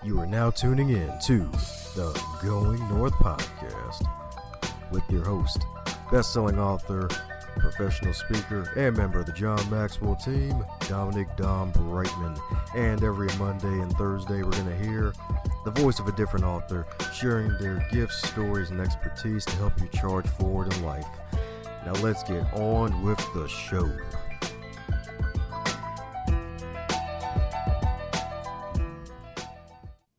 You are now tuning in to the Going North podcast with your host, best-selling author, professional speaker, and member of the John Maxwell team, Dominic Dom Brightman. And every Monday and Thursday, we're going to hear the voice of a different author sharing their gifts, stories, and expertise to help you charge forward in life. Now let's get on with the show.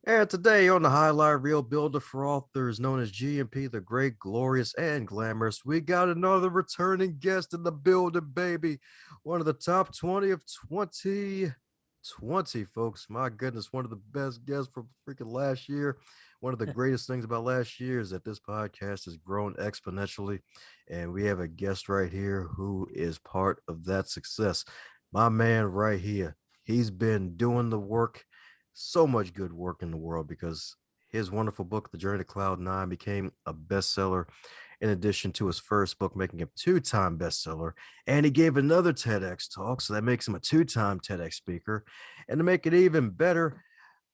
And today on the Highlight Reel Builder for Authors, known as GMP, the Great, Glorious, and Glamorous, we got another returning guest in the building, baby. One of the top 20 of 2020, folks. My goodness, one of the best guests from freaking last year. One of the greatest things about last year is that this podcast has grown exponentially, and we have a guest right here who is part of that success. My man right here, he's been doing the work, so much good work in the world, because his wonderful book, The Journey to Cloud 9, became a bestseller in addition to his first book, making him a two-time bestseller. And he gave another TEDx talk, so that makes him a two-time TEDx speaker. And to make it even better,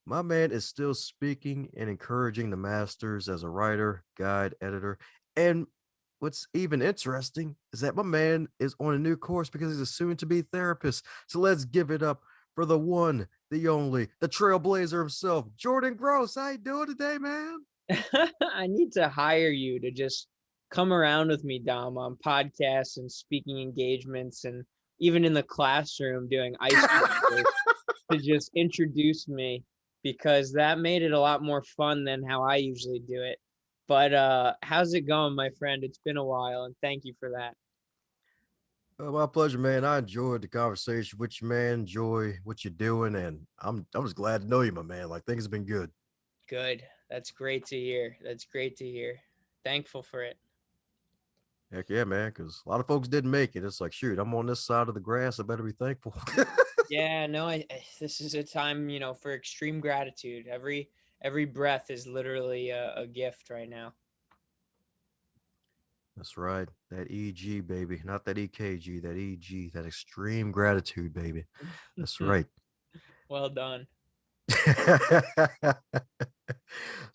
my man is still speaking and encouraging the masters as a writer, guide, editor. And what's even interesting is that my man is on a new course because he's a soon-to-be therapist. So let's give it up for the one, the only, the trailblazer himself, Jordan Gross. How you doing today, man? I need to hire you to just come around with me, Dom, on podcasts and speaking engagements, and even in the classroom doing icebreakers to just introduce me, because that made it a lot more fun than how I usually do it. But how's it going, my friend? It's been a while, and thank you for that. My pleasure, man. I enjoyed the conversation with you, man. Enjoy what you're doing, and I'm just glad to know you, my man. Like, things have been good. Good. That's great to hear. That's great to hear. Thankful for it. Heck yeah, man, because a lot of folks didn't make it. It's like, shoot, I'm on this side of the grass. I better be thankful. Yeah, no, this is a time, for extreme gratitude. Every breath is literally a gift right now. That's right. That EG, baby. Not that EKG, that EG, that extreme gratitude, baby. That's right. Well done.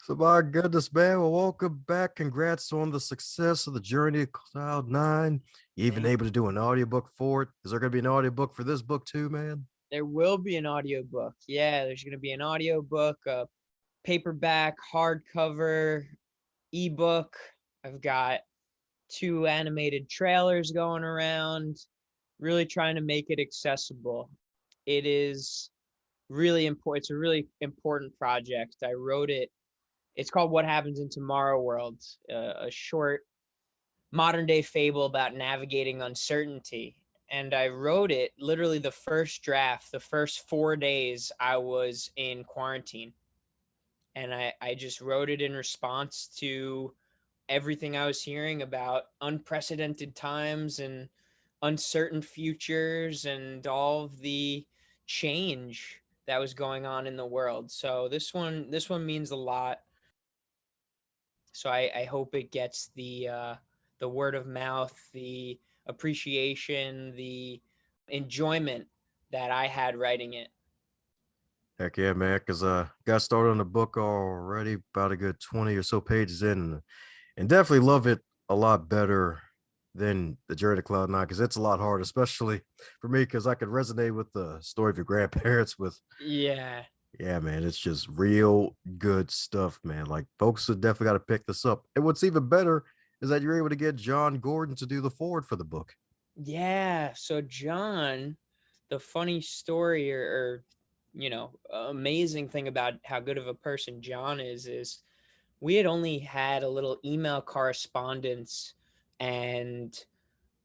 So, my goodness, man. Well, welcome back. Congrats on the success of the Journey to Cloud 9. You even Thank able to do an audiobook for it. Is there going to be an audiobook for this book too, man? There will be an audiobook. Yeah, there's going to be an audiobook, a paperback, hardcover, ebook. I've got 2 animated trailers going around, really trying to make it accessible. It is really important. It's a really important project. I wrote it. It's called What Happens in Tomorrow World, a short modern day fable about navigating uncertainty. And I wrote it literally the first draft, the first 4 days I was in quarantine. And I just wrote it in response to everything I was hearing about unprecedented times and uncertain futures and all of the change that was going on in the world. So this one means a lot. So I hope it gets the word of mouth, the appreciation, the enjoyment that I had writing it. Heck yeah, man. Because got started on the book already, about a good 20 or so pages in, and definitely love it a lot better than the Journey to Cloud 9, because it's a lot harder, especially for me, because I could resonate with the story of your grandparents with, Yeah. yeah, man, it's just real good stuff, man. Like, folks have definitely got to pick this up. And what's even better is that you're able to get John Gordon to do the forward for the book. Yeah. So John, the funny story or amazing thing about how good of a person John is we had only had a little email correspondence and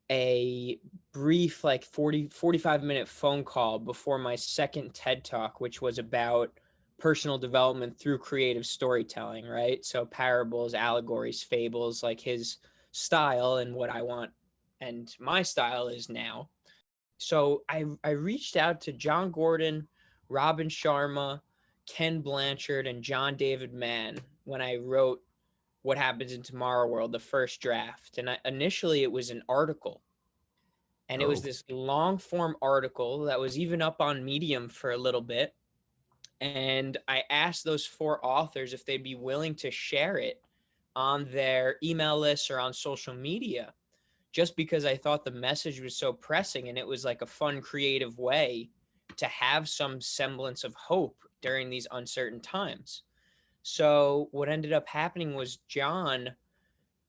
a brief, like 45-minute phone call before my second TED talk, which was about personal development through creative storytelling, right? So parables, allegories, fables, like his style and what I want and my style is now. So I reached out to John Gordon, Robin Sharma, Ken Blanchard, and John David Mann when I wrote What Happens in Tomorrow World, the first draft. And initially it was an article. And it was Oh, this long form article that was even up on Medium for a little bit. And I asked those 4 authors if they'd be willing to share it on their email lists or on social media, just because I thought the message was so pressing and it was like a fun, creative way to have some semblance of hope during these uncertain times. So what ended up happening was John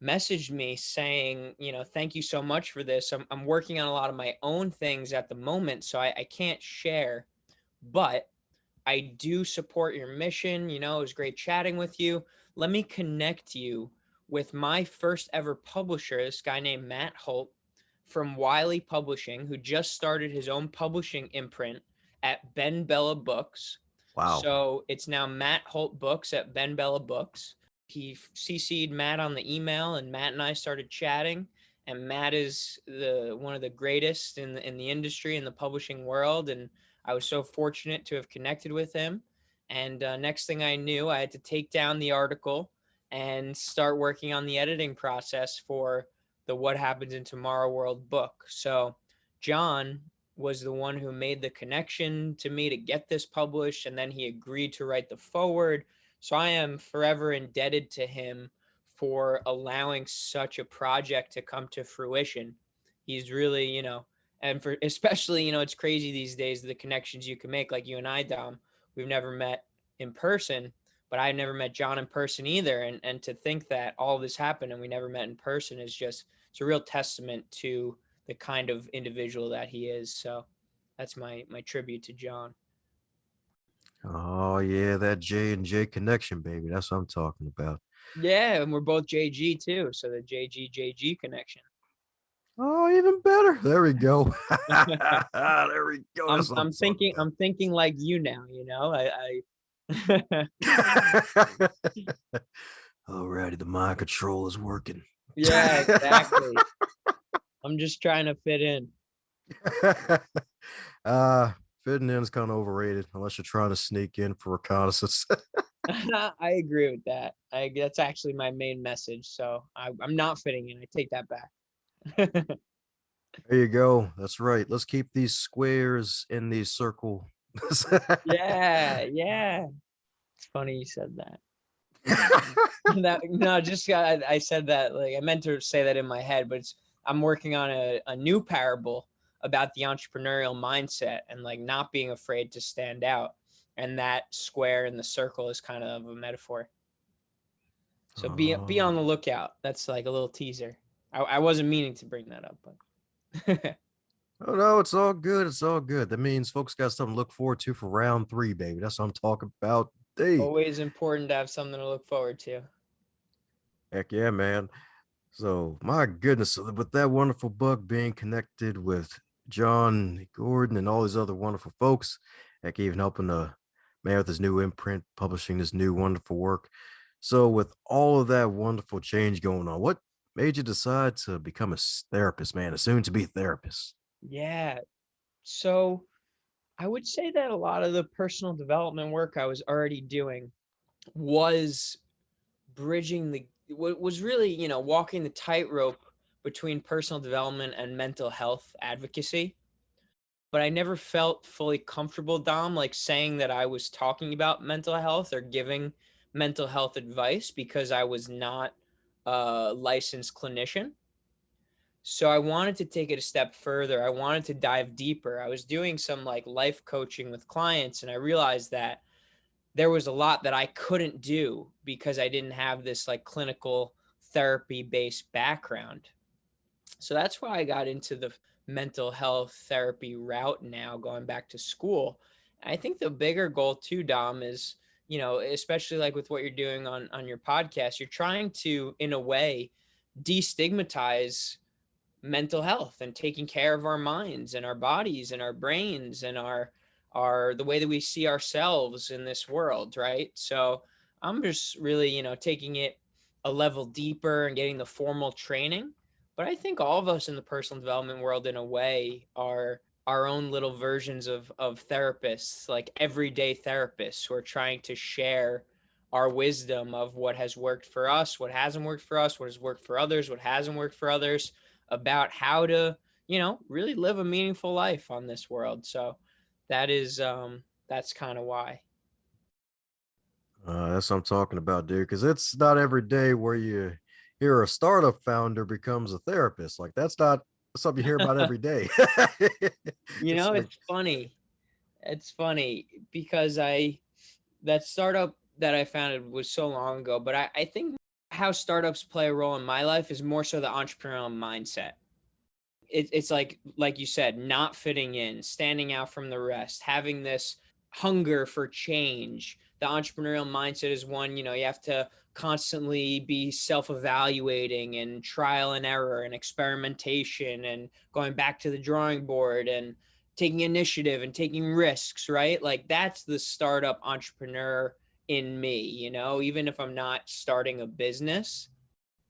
messaged me saying, thank you so much for this. I'm working on a lot of my own things at the moment, so I can't share, but I do support your mission. It was great chatting with you. Let me connect you with my first ever publisher, this guy named Matt Holt from Wiley Publishing, who just started his own publishing imprint at Ben Bella Books. Wow. So it's now Matt Holt Books at Ben Bella Books. He CC'd Matt on the email, and Matt and I started chatting. And Matt is one of the greatest in the industry, in the publishing world, and I was so fortunate to have connected with him. And next thing I knew, I had to take down the article and start working on the editing process for the What Happens in Tomorrow World book. So John was the one who made the connection to me to get this published, and then he agreed to write the foreword. So I am forever indebted to him for allowing such a project to come to fruition. He's really, and for especially, it's crazy these days, the connections you can make, like you and I, Dom. We've never met in person, but I never met John in person either. And to think that all this happened and we never met in person is just, it's a real testament to the kind of individual that he is. So that's my tribute to John. Oh yeah, that J and J connection, baby. That's what I'm talking about. Yeah, and we're both JG too, so the JG connection. Oh, even better. There we go. There we go. I'm That's what I'm I'm talking thinking I'm thinking like you now, I about. Alrighty, the mind control is working. Yeah, exactly. I'm just trying to fit in. uh Fitting in is kind of overrated unless you're trying to sneak in for reconnaissance. I agree with that. That's actually my main message. So I'm not fitting in. I take that back. There you go. That's right. Let's keep these squares in the circle. Yeah, yeah. It's funny you said that. That no, just I said that, like, I meant to say that in my head, but I'm working on a new parable about the entrepreneurial mindset and like not being afraid to stand out. And that square in the circle is kind of a metaphor. So be on the Oh. lookout. That's like a little teaser. I wasn't meaning to bring that up, but Oh no, it's all good. It's all good. That means folks got something to look forward to for round 3, baby. That's what I'm talking about. Hey, always important to have something to look forward to. heck yeah, man. So my goodness, with that wonderful book being connected with John Gordon and all these other wonderful folks, heck, even helping the man with his new imprint, publishing this new wonderful work. So with all of that wonderful change going on, what made you decide to become a therapist, man, a soon-to-be therapist? Yeah. So I would say that a lot of the personal development work I was already doing was bridging was really, walking the tightrope between personal development and mental health advocacy. But I never felt fully comfortable, Dom, like saying that I was talking about mental health or giving mental health advice because I was not a licensed clinician. So I wanted to take it a step further. I wanted to dive deeper. I was doing some like life coaching with clients, and I realized that there was a lot that I couldn't do because I didn't have this like clinical therapy based background. So that's why I got into the mental health therapy route now, going back to school. I think the bigger goal too, Dom, is, especially like with what you're doing on your podcast, you're trying to, in a way, destigmatize mental health and taking care of our minds and our bodies and our brains and our the way that we see ourselves in this world, right? So I'm just really, taking it a level deeper and getting the formal training. But I think all of us in the personal development world, in a way, are our own little versions of therapists, like everyday therapists who are trying to share our wisdom of what has worked for us, what hasn't worked for us, what has worked for others, what hasn't worked for others, about how to, really live a meaningful life on this world. So that is that's kind of why. That's what I'm talking about, dude. Because it's not every day where you hear a startup founder becomes a therapist. Like that's not something you hear about every day. You It's know, like, it's funny. It's funny because that startup that I founded was so long ago, but I think how startups play a role in my life is more so the entrepreneurial mindset. It's like you said, not fitting in, standing out from the rest, having this hunger for change. The entrepreneurial mindset is one, you have to constantly be self-evaluating and trial and error and experimentation and going back to the drawing board and taking initiative and taking risks, right? Like that's the startup entrepreneur in me, even if I'm not starting a business.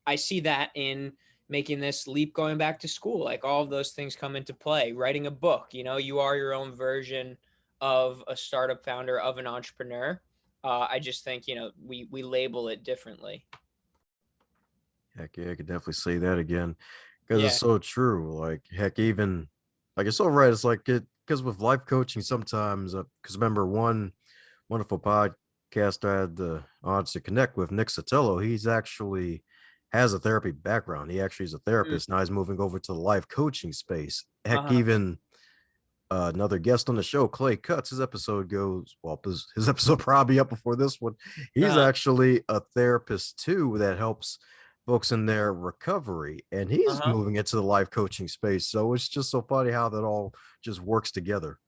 I see that in making this leap going back to school. Like all of those things come into play. Writing a book, you are your own version of a startup founder, of an entrepreneur. I just think, we label it differently. heck yeah, I could definitely say that again because it's Yeah. so true. Like, heck, even like it's so right. It's like it because with life coaching sometimes, because remember one wonderful podcast I had the odds to connect with, Nick Sotelo. He's actually has a therapy background. He actually is a Mm. therapist. Now he's moving over to the life coaching space. Heck, Uh-huh. even another guest on the show, Clay Cuts, his episode goes, well, his episode probably up before this one. He's Uh-huh. actually a therapist too that helps folks in their recovery. And he's Uh-huh. moving into the life coaching space. So it's just so funny how that all just works together.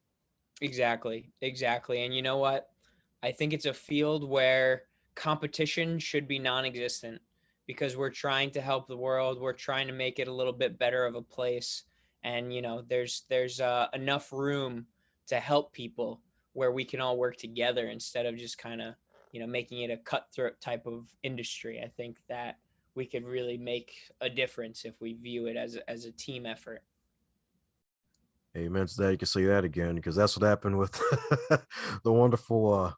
Exactly. Exactly. And you know what? I think it's a field where competition should be non-existent because we're trying to help the world. We're trying to make it a little bit better of a place. And there's enough room to help people where we can all work together instead of just kind of making it a cutthroat type of industry. I think that we could really make a difference if we view it as a team effort. Amen to that. You can say that again because that's what happened with the wonderful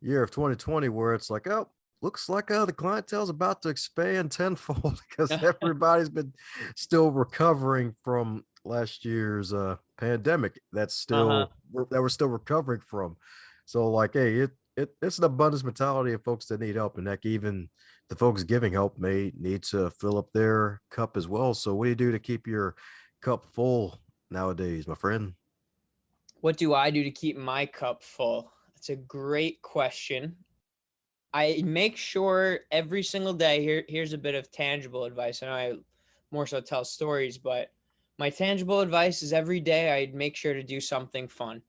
year of 2020, where it's like, oh, looks like the clientele's about to expand tenfold because everybody's been still recovering from last year's pandemic. That's Uh-huh. still that we're still recovering from. So, like, hey, it's an abundance mentality of folks that need help, and heck, even the folks giving help may need to fill up their cup as well. So, what do you do to keep your cup full nowadays, my friend? What do I do to keep my cup full? That's a great question. I make sure every single day. Here's a bit of tangible advice. I know I more so tell stories, but my tangible advice is every day I'd make sure to do something fun,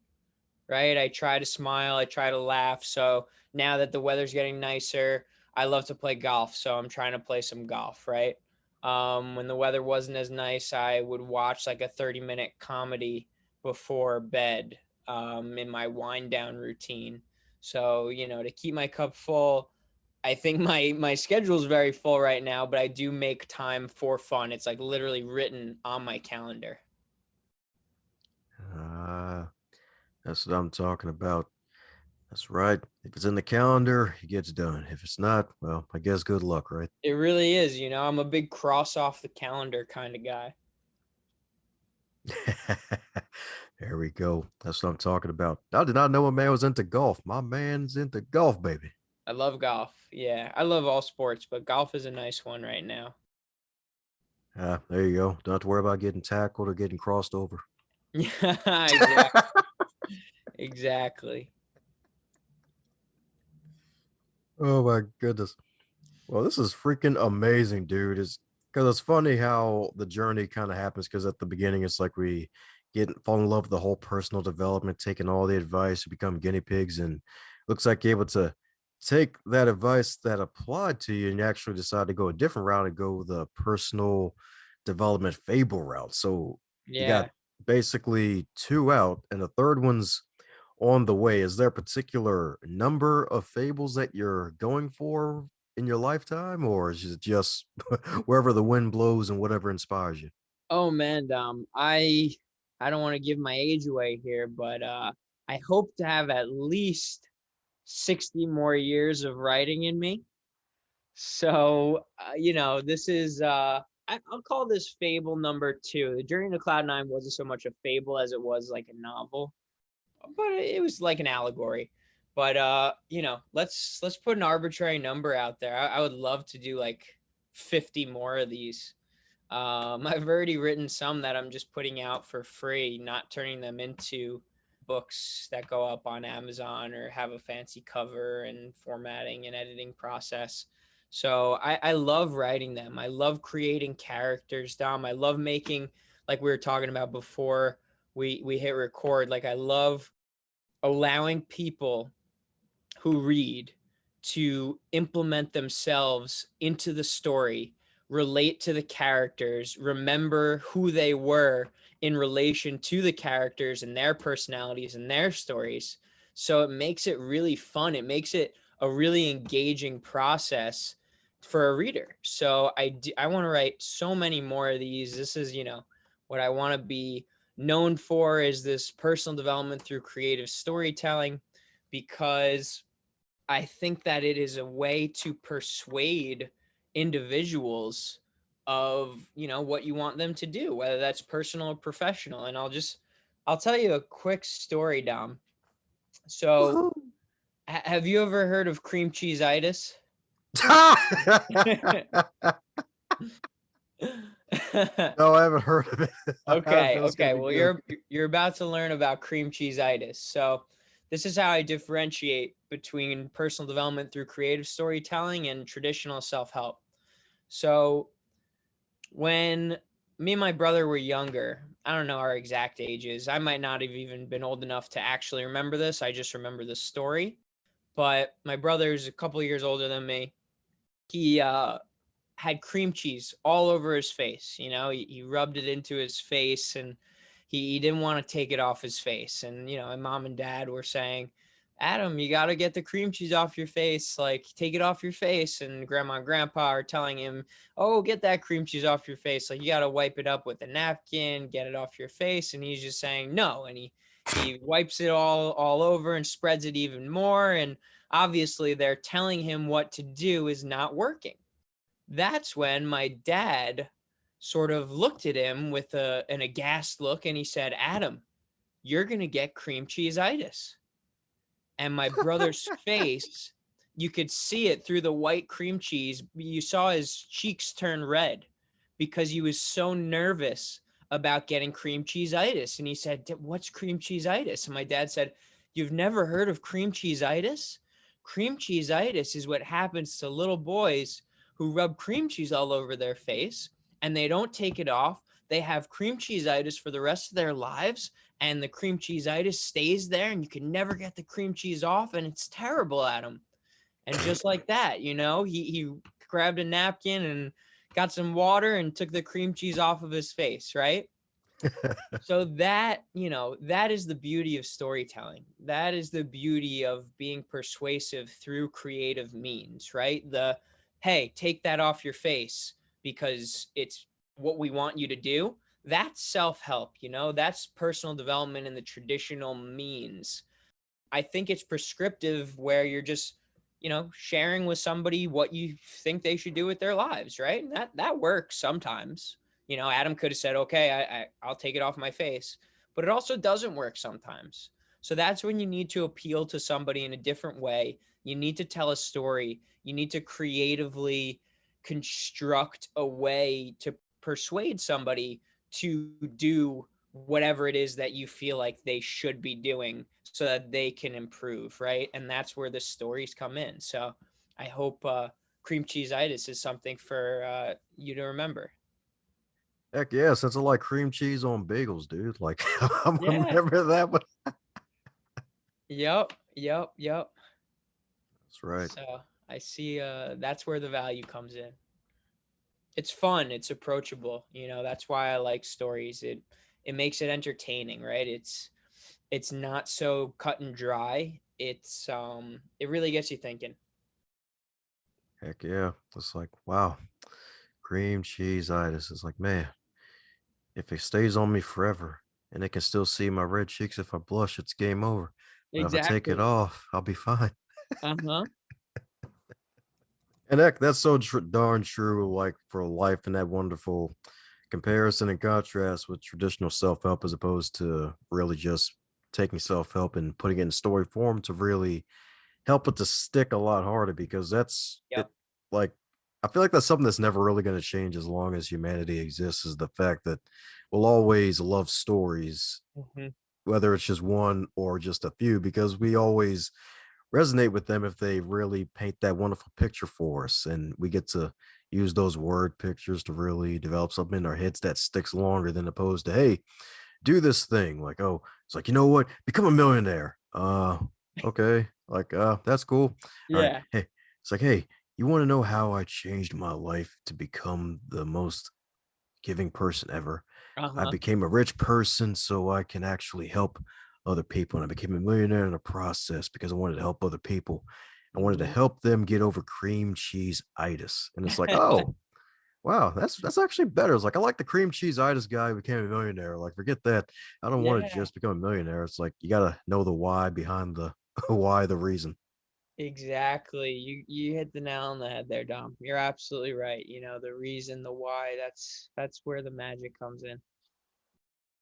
right? I try to smile, I try to laugh. So now that the weather's getting nicer, I love to play golf. So I'm trying to play some golf, right? When the weather wasn't as nice, I would watch like a 30-minute comedy before bed in my wind down routine. So, to keep my cup full, I think my schedule is very full right now, but I do make time for fun. It's like literally written on my calendar. Uh, that's what I'm talking about. That's right. If it's in the calendar, it gets done. If it's not, well, I guess good luck, right? It really is, I'm a big cross off the calendar kind of guy. There we go. That's what I'm talking about. I did not know a man was into golf. My man's into golf, baby. I love golf. Yeah, I love all sports, but golf is a nice one right now. There you go. Don't have to worry about getting tackled or getting crossed over. Yeah, exactly. Exactly. Oh my goodness. Well, this is freaking amazing, dude. It's because it's funny how the journey kind of happens. Because at the beginning, it's like we fall in love with the whole personal development, taking all the advice, we become guinea pigs, and looks like you're able to take that advice that applied to you, and you actually decide to go a different route and go the personal development fable route. So you Yeah. got basically two out, and the third one's on the way. Is there a particular number of fables that you're going for in your lifetime, or is it just wherever the wind blows and whatever inspires you? Oh man, I don't want to give my age away here, but I hope to have at least 60 more years of writing in me. So, this is I'll call this fable number 2. The Journey to Cloud 9 wasn't so much a fable as it was like a novel, but it was like an allegory. But let's put an arbitrary number out there. I would love to do like 50 more of these. I've already written some that I'm just putting out for free, not turning them into books that go up on Amazon or have a fancy cover and formatting and editing process. So I love writing them. I love creating characters, Dom. I love making, like we were talking about before we hit record, like I love allowing people who read to implement themselves into the story, relate to the characters, remember who they were in relation to the characters and their personalities and their stories. So it makes it really fun. It makes it a really engaging process for a reader. So I want to write so many more of these. This is, what I want to be known for is this personal development through creative storytelling, because I think that it is a way to persuade individuals of, what you want them to do, whether that's personal or professional. And I'll tell you a quick story, Dom. So, Woohoo. have you ever heard of cream cheese-itis? No, I haven't heard of it. I have a feeling it's gonna Okay. be Well, good. you're about to learn about cream cheese-itis. So, this is how I differentiate between personal development through creative storytelling and traditional self-help. So, when me and my brother were younger, I don't know our exact ages. I might not have even been old enough to actually remember this. I just remember the story. But my brother's a couple of years older than me. He had cream cheese all over his face. He rubbed it into his face, and he didn't want to take it off his face. And, my mom and dad were saying, Adam, you got to get the cream cheese off your face. Like, take it off your face. And grandma and grandpa are telling him, oh, get that cream cheese off your face. Like, you got to wipe it up with a napkin, get it off your face. And he's just saying no. And he wipes it all over and spreads it even more. And obviously they're telling him what to do is not working. That's when my dad sort of looked at him with an aghast look, and he said, Adam, you're going to get cream cheese-itis. And my brother's face, you could see it through the white cream cheese. You saw his cheeks turn red because he was so nervous about getting cream cheese-itis. And he said, what's cream cheese-itis? And my dad said, you've never heard of cream cheese-itis? Cream cheese-itis is what happens to little boys who rub cream cheese all over their face and they don't take it off. They have cream cheese-itis for the rest of their lives, and the cream cheese-itis stays there and you can never get the cream cheese off, and it's terrible, Adam. And just like that, he grabbed a napkin and got some water and took the cream cheese off of his face, right? So that is the beauty of storytelling. That is the beauty of being persuasive through creative means, right? Hey, take that off your face because it's what we want you to do. That's self-help, that's personal development in the traditional means. I think it's prescriptive where you're just, sharing with somebody what you think they should do with their lives, right? And that works sometimes. Adam could have said, okay, I'll take it off my face, but it also doesn't work sometimes. So that's when you need to appeal to somebody in a different way. You need to tell a story. You need to creatively construct a way to persuade somebody to do whatever it is that you feel like they should be doing so that they can improve, right? And that's where the stories come in. So I hope cream cheese-itis is something for you to remember. Heck yeah, since I like cream cheese on bagels, dude. Like I'm gonna Yeah. remember that one. Yep. That's right. So I see that's where the value comes in. It's fun, it's approachable, that's why I like stories. It makes it entertaining, right? It's not so cut and dry. It really gets you thinking. Heck yeah. It's like, wow, cream cheese itis. It's like, man, if it stays on me forever and they can still see my red cheeks if I blush, it's game over. But if I take it Exactly. off, I'll be fine. Uh-huh. And that's so darn true, like for life and that wonderful comparison and contrast with traditional self help as opposed to really just taking self-help and putting it in story form to really help it to stick a lot harder because that's it. Yep. Like, I feel like that's something that's never really going to change as long as humanity exists, is the fact that we'll always love stories, Hmm. whether it's just one or just a few, because we always resonate with them if they really paint that wonderful picture for us. And we get to use those word pictures to really develop something in our heads that sticks longer than opposed to, hey, do this thing. Like, oh, it's like, you know what? Become a millionaire. Okay. Like, that's cool. All right. Yeah. Hey, it's like, hey, you want to know how I changed my life to become the most giving person ever? I Uh-huh. became a rich person so I can actually help other people. And I became a millionaire in the process because I wanted to help other people. I wanted to Hmm. help them get over cream cheese itis. And it's like, oh, wow, that's actually better. It's like, I like the cream cheese itis guy who became a millionaire. Like, forget that. I don't want to Yeah. just become a millionaire. It's like you gotta know the why behind the why, the reason. Exactly. You hit the nail on the head there, Dom. You're absolutely right. The reason, the why, that's where the magic comes in.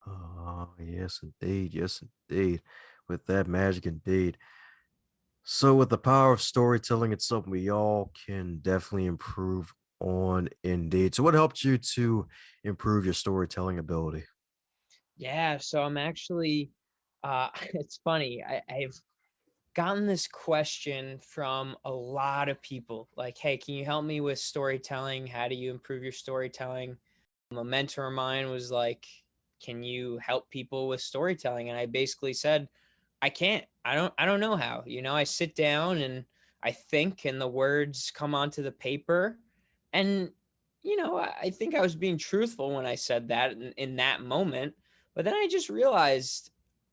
Oh, yes, indeed. Yes, indeed. With that magic, indeed. So, with the power of storytelling, it's something we all can definitely improve on, indeed. So, what helped you to improve your storytelling ability? Yeah, so I'm actually it's funny. I've gotten this question from a lot of people. Like, hey, can you help me with storytelling? How do you improve your storytelling? A mentor of mine was like, can you help people with storytelling? And I basically said, I can't. I don't know how. I sit down and I think and the words come onto the paper. And I think I was being truthful when I said that in that moment. But then I just realized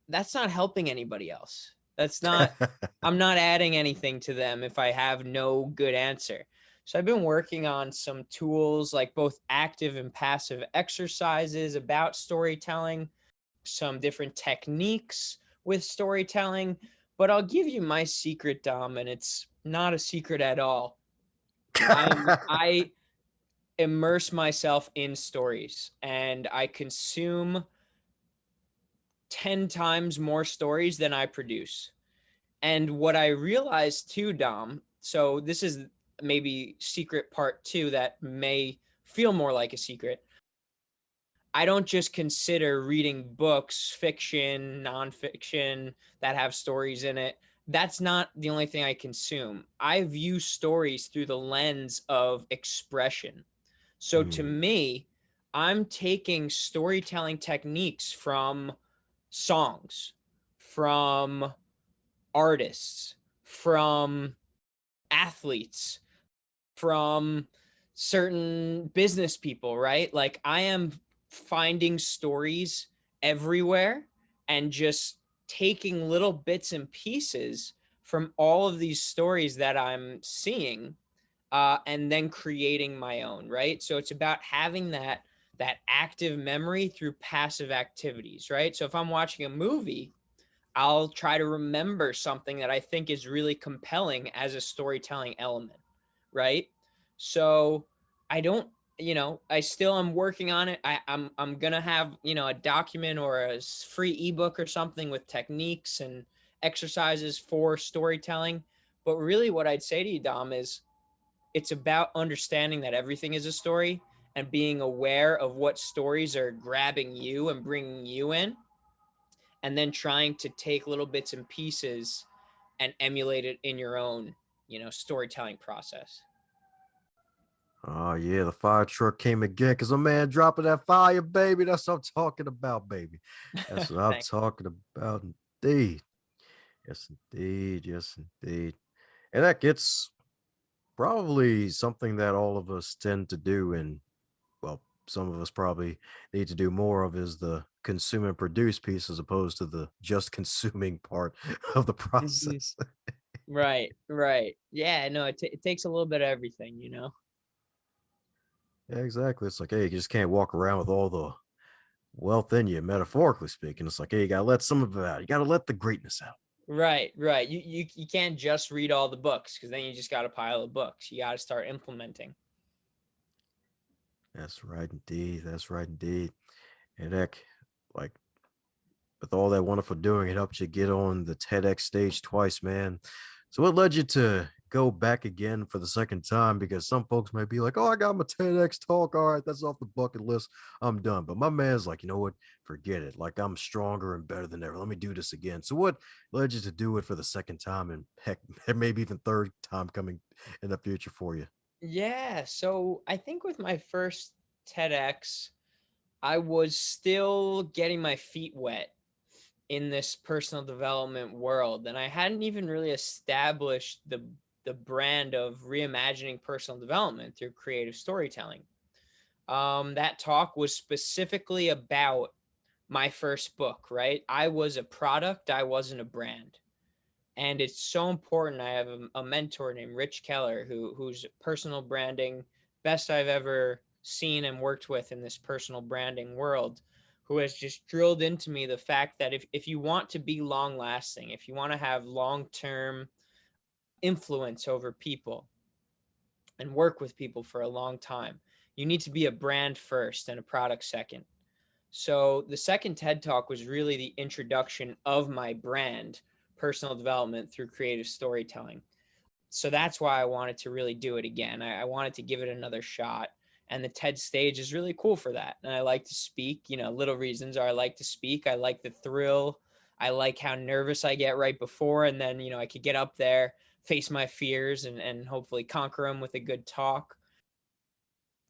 that's not helping anybody else. That's not I'm not adding anything to them if I have no good answer. So I've been working on some tools like both active and passive exercises about storytelling, some different techniques with storytelling. But I'll give you my secret, Dom, and it's not a secret at all. I immerse myself in stories and I consume 10 times more stories than I produce. And what I realized too, Dom, so this is maybe secret part two that may feel more like a secret. I don't just consider reading books, fiction, nonfiction that have stories in it. That's not the only thing I consume. I view stories through the lens of expression. So to Mm, me, I'm taking storytelling techniques from songs, from artists, from athletes, from certain business people, right? Like I am finding stories everywhere and just taking little bits and pieces from all of these stories that I'm seeing, and then creating my own, right? So it's about having that active memory through passive activities, right? So if I'm watching a movie, I'll try to remember something that I think is really compelling as a storytelling element, right? So I don't, I still am working on it. I'm gonna have, a document or a free ebook or something with techniques and exercises for storytelling. But really what I'd say to you, Dom, is it's about understanding that everything is a story and being aware of what stories are grabbing you and bringing you in, and then trying to take little bits and pieces and emulate it in your own, storytelling process. oh yeah, the fire truck came again because a man dropping that fire, baby. That's what I'm talking about, baby. That's what I'm Thanks. talking about, indeed. Yes, indeed. Yes, indeed. And that gets probably something that all of us tend to do, and well, some of us probably need to do more of, is the consume and produce piece as opposed to the just consuming part of the Mhm. process. Right, right. Yeah, no, it takes a little bit of everything. Yeah, exactly. It's like, hey, you just can't walk around with all the wealth in you, metaphorically speaking. It's like, hey, you gotta let some of it out. You gotta let the greatness out. Right, right. You can't just read all the books because then you just got a pile of books. You got to start implementing. That's right, indeed. That's right, indeed. And heck, like with all that wonderful doing, it helped you get on the TEDx stage twice, man. So what led you to go back again for the second time? Because some folks might be like, "Oh, I got my TEDx talk. All right, that's off the bucket list. I'm done." But my man's like, "You know what? Forget it. Like I'm stronger and better than ever. Let me do this again." So what led you to do it for the second time, and heck, maybe even third time coming in the future for you? Yeah, so I think with my first TEDx, I was still getting my feet wet in this personal development world, and I hadn't even really established the brand of reimagining personal development through creative storytelling. That talk was specifically about my first book, right? I was a product, I wasn't a brand. And it's so important. I have a mentor named Rich Keller, who's personal branding best I've ever seen and worked with in this personal branding world, who has just drilled into me the fact that if you want to be long lasting, if you want to have long term influence over people and work with people for a long time, you need to be a brand first and a product second. So the second TED Talk was really the introduction of my brand, personal development through creative storytelling. So that's why I wanted to really do it again. I wanted to give it another shot. And the TED stage is really cool for that. And I like to speak. Little reasons are I like to speak. I like the thrill. I like how nervous I get right before. And then, I could get up there, face my fears, and hopefully conquer them with a good talk.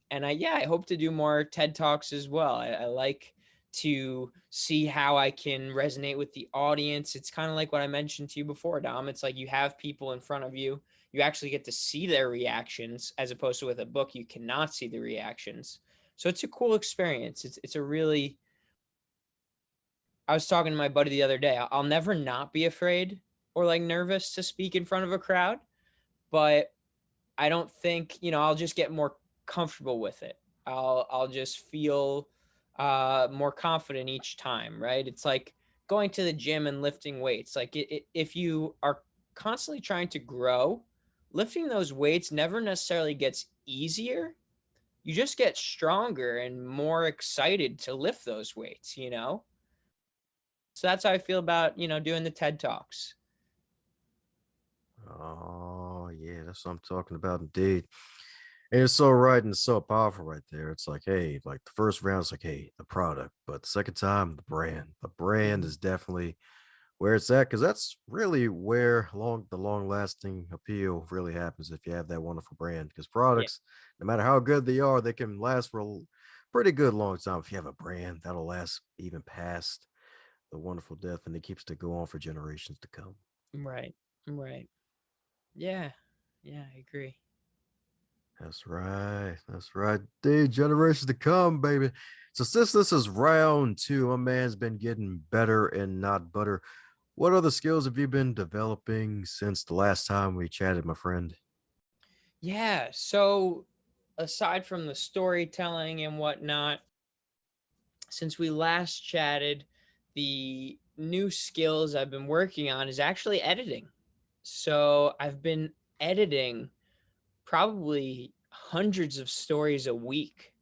And I hope to do more TED Talks as well. I like to see how I can resonate with the audience. It's kind of like what I mentioned to you before, Dom. It's like you have people in front of you. You actually get to see their reactions, as opposed to with a book, you cannot see the reactions. So it's a cool experience. It's a really, I was talking to my buddy the other day. I'll never not be afraid or like nervous to speak in front of a crowd, but I don't think, I'll just get more comfortable with it. I'll just feel more confident each time, right? It's like going to the gym and lifting weights. Like if you are constantly trying to grow, lifting those weights never necessarily gets easier. You just get stronger and more excited to lift those weights. So that's how I feel about, doing the TED Talks. Oh yeah, that's what I'm talking about, indeed. And it's so right and so powerful right there. It's like, hey, like the first round is like, hey, the product, but the second time, the brand. The brand Mhm. is definitely where it's at because that's really where the long lasting appeal really happens if you have that wonderful brand. Because Yeah. products, no matter how good they are, they can last for a pretty good long time. If you have a brand, that'll last even past the wonderful death, and it keeps to go on for generations to come. Right. Right. Yeah. Yeah, I agree. That's right. That's right. The generations to come, baby. So since this is round two, my man's been getting better and not butter. What other skills have you been developing since the last time we chatted, my friend? Yeah. So aside from the storytelling and whatnot, since we last chatted, the new skills I've been working on is actually editing. So I've been editing probably hundreds of stories a week.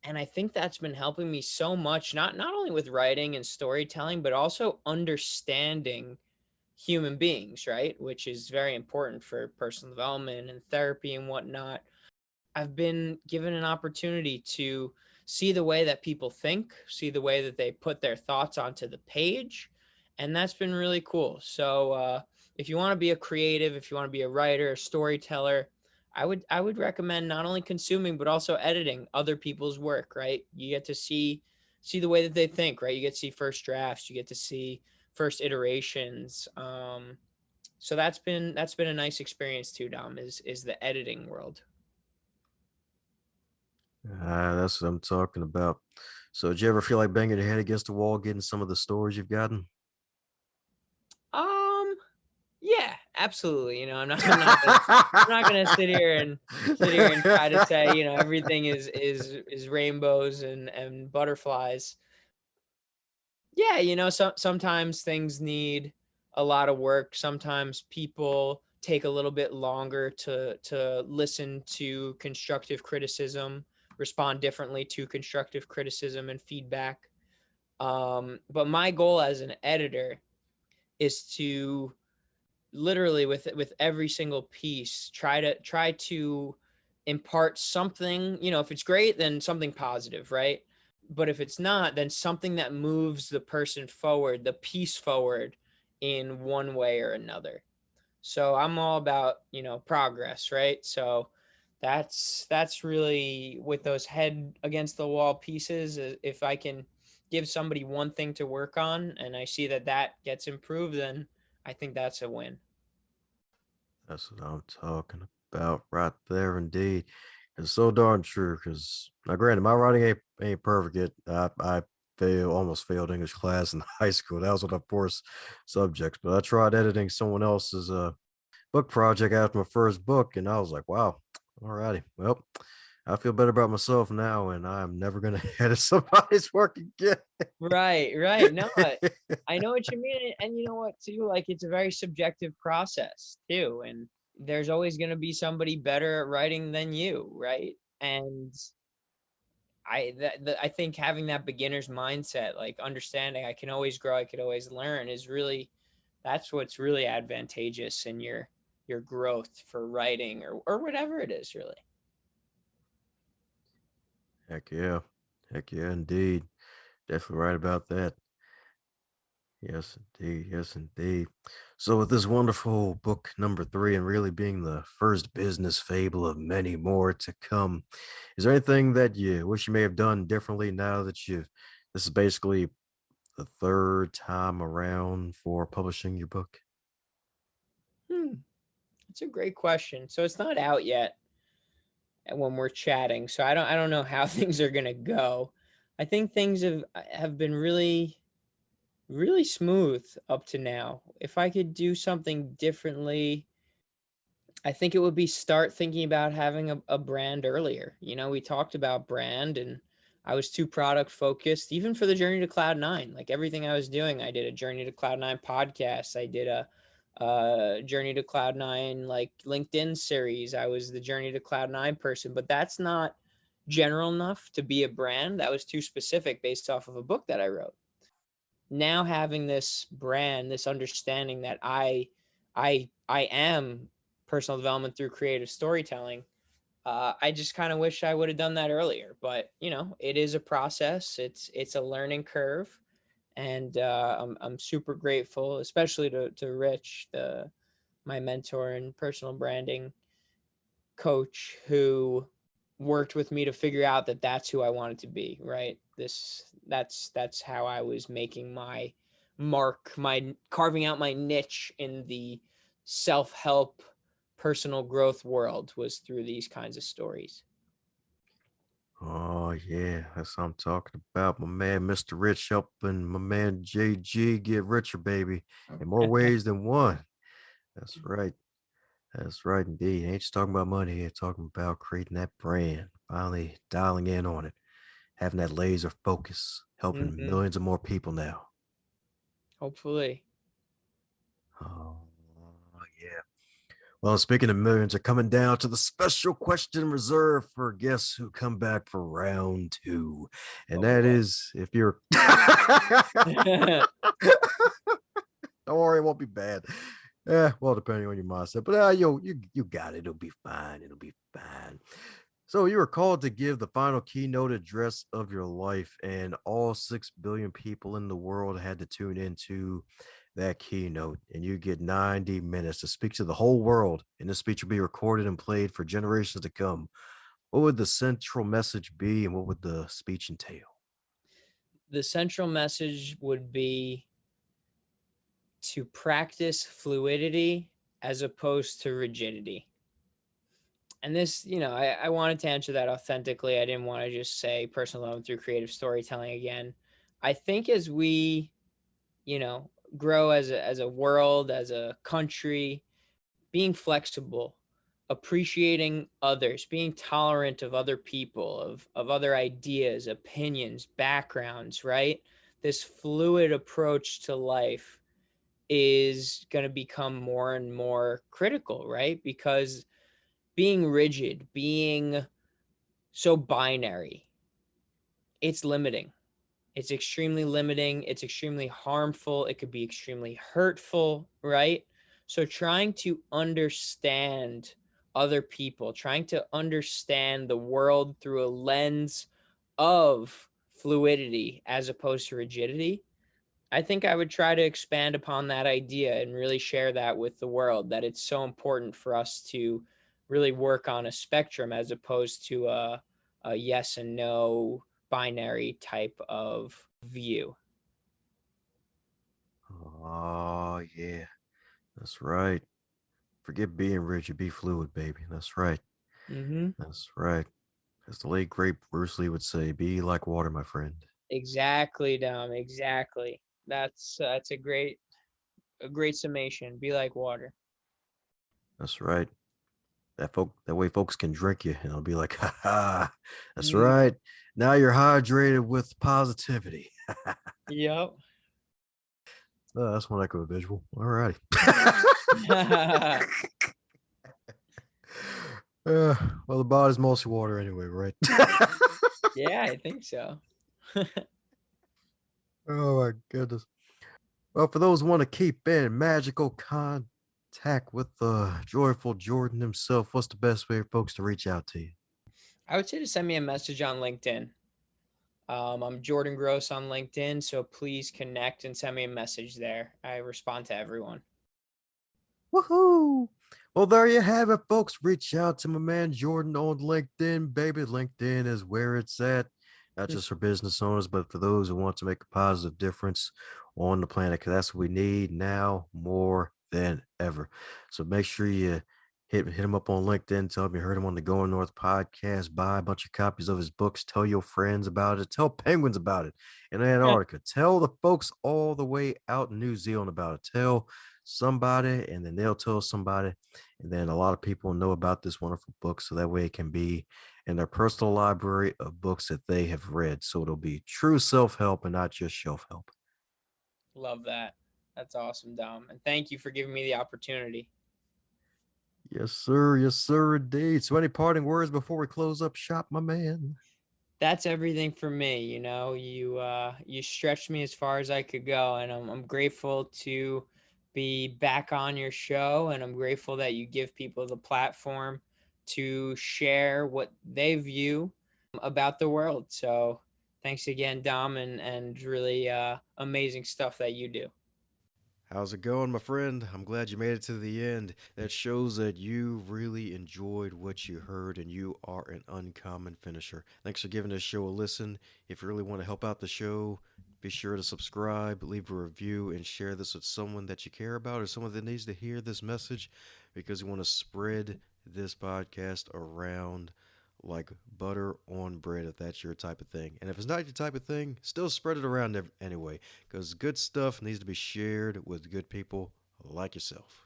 And I think that's been helping me so much, not only with writing and storytelling, but also understanding human beings, right? Which is very important for personal development and therapy and whatnot. I've been given an opportunity to see the way that people think, see the way that they put their thoughts onto the page, and that's been really cool. So, if you want to be a creative, if you want to be a writer, a storyteller, I would recommend not only consuming but also editing other people's work. Right? You get to see the way that they think. Right? You get to see first drafts. You get to see first iterations. So that's been a nice experience too, Dom. Is the editing world. That's what I'm talking about. So, did you ever feel like banging your head against the wall, getting some of the stories you've gotten? Um, yeah, absolutely. I'm not gonna sit here and try to say, everything is rainbows and butterflies. Yeah, sometimes things need a lot of work. Sometimes people take a little bit longer to listen to constructive criticism, respond differently to constructive criticism and feedback. But my goal as an editor is to literally with every single piece try to impart something, if it's great, then something positive, right? But if it's not, then something that moves the person forward, the piece forward, in one way or another. So I'm all about, progress, right? So that's really with those head against the wall pieces. If I can give somebody one thing to work on and I see that gets improved, then I think that's a win. That's what I'm talking about right there, indeed. It's so darn true. Because now, granted, my writing ain't perfect yet. I almost failed English class in high school. That was one of the worst subjects. But I tried editing someone else's book project after my first book, and I was like, wow, alrighty, well, I feel better about myself now, and I'm never gonna edit somebody's work again. Right, right. No, I know what you mean. And you know what, too? Like, it's a very subjective process, too. And there's always going to be somebody better at writing than you, right? And I think having that beginner's mindset, like understanding I can always grow, I could always learn, is really, that's what's really advantageous in your growth for writing or whatever it is, really. Heck yeah, indeed, definitely right about that. Yes, indeed. So, with this wonderful book number three, and really being the first business fable of many more to come, is there anything that you wish you may have done differently now that you've? This is basically the third time around for publishing your book. Hmm, that's a great question. So it's not out yet when we're chatting, so I don't know how things are gonna go. I think things have been really really smooth up to now. If I could do something differently, I think it would be start thinking about having a brand earlier. We talked about brand, and I was too product focused, even for the Journey to Cloud Nine. Like everything I was doing, I did a Journey to Cloud Nine podcast. I did a Journey to Cloud Nine like LinkedIn series. I was the Journey to Cloud Nine person, but that's not general enough to be a brand. That was too specific based off of a book that I wrote. Now having this brand, this understanding that I am personal development through creative storytelling. I just kind of wish I would have done that earlier, but it is a process. It's a learning curve, and I'm super grateful, especially to Rich, the my mentor and personal branding coach, who worked with me to figure out that that's who I wanted to be, right? That's how I was making my mark, my carving out my niche in the self-help personal growth world, was through these kinds of stories. Oh yeah, that's what I'm talking about. My man, Mr. Rich, helping my man JG get richer, baby, in more ways than one. That's right. That's right, indeed. Ain't just talking about money here, talking about creating that brand, finally dialing in on it, having that laser focus, helping Hmm. millions of more people now. Hopefully. Oh, yeah. Well, speaking of millions, are coming down to the special question reserved for guests who come back for round two. And Oh that boy. is if you're. Don't worry, it won't be bad. Yeah, well, depending on your mindset, but you got it. It'll be fine. It'll be fine. So you were called to give the final keynote address of your life, and all 6 billion people in the world had to tune into that keynote. And you get 90 minutes to speak to the whole world. And this speech will be recorded and played for generations to come. What would the central message be, and what would the speech entail? The central message would be to practice fluidity as opposed to rigidity. And this, I wanted to answer that authentically. I didn't want to just say personal development through creative storytelling again. I think as we, grow as a world, as a country, being flexible, appreciating others, being tolerant of other people, of other ideas, opinions, backgrounds, right? This fluid approach to life is going to become more and more critical, right? Because being rigid, being so binary, it's limiting. It's extremely limiting. It's extremely harmful. It could be extremely hurtful, right? So trying to understand other people, trying to understand the world through a lens of fluidity as opposed to rigidity, I think I would try to expand upon that idea and really share that with the world, that it's so important for us to really work on a spectrum as opposed to a yes and no binary type of view. Oh, yeah. That's right. Forget being rigid, be fluid, baby. That's right. Mm-hmm. That's right. As the late great Bruce Lee would say, be like water, my friend. Exactly, Dom. Exactly. That's a great summation. Be like water. That's right. That way folks can drink you and it'll be like, ha ha. That's Mm, right. Now you're hydrated with positivity. yep. Oh, that's one heck of a visual. All righty. uh, well, the body's mostly water anyway, right? Yeah, I think so. Oh my goodness. Well, for those who want to keep in magical contact with the joyful Jordan himself, what's the best way for folks to reach out to you? I would say to send me a message on LinkedIn. I'm Jordan Gross on LinkedIn, so please connect and send me a message there. I respond to everyone. Woohoo! Well, there you have it, folks. Reach out to my man Jordan on LinkedIn, baby. LinkedIn is where it's at, not just for business owners, but for those who want to make a positive difference on the planet, because that's what we need now more than ever. So make sure you hit him up on LinkedIn. Tell him you heard him on the Going North podcast. Buy a bunch of copies of his books. Tell your friends about it. Tell penguins about it in Antarctica. Tell the folks all the way out in New Zealand about it. Tell somebody, and then they'll tell somebody, and then a lot of people know about this wonderful book, so that way it can be in their personal library of books that they have read, so it'll be true self-help and not just shelf-help. Love that. That's awesome, Dom. And thank you for giving me the opportunity. Yes sir indeed. So any parting words before we close up shop, my man? That's everything for me. You stretched me as far as I could go, and I'm grateful to be back on your show, and I'm grateful that you give people the platform to share what they view about the world. So thanks again, Dom, and really amazing stuff that you do. How's it going, my friend? I'm glad you made it to the end. That shows that you really enjoyed what you heard and you are an uncommon finisher. Thanks for giving this show a listen. If you really want to help out the show, be sure to subscribe, leave a review, and share this with someone that you care about or someone that needs to hear this message, because we want to spread this podcast around like butter on bread if that's your type of thing. And if it's not your type of thing, still spread it around anyway, because good stuff needs to be shared with good people like yourself.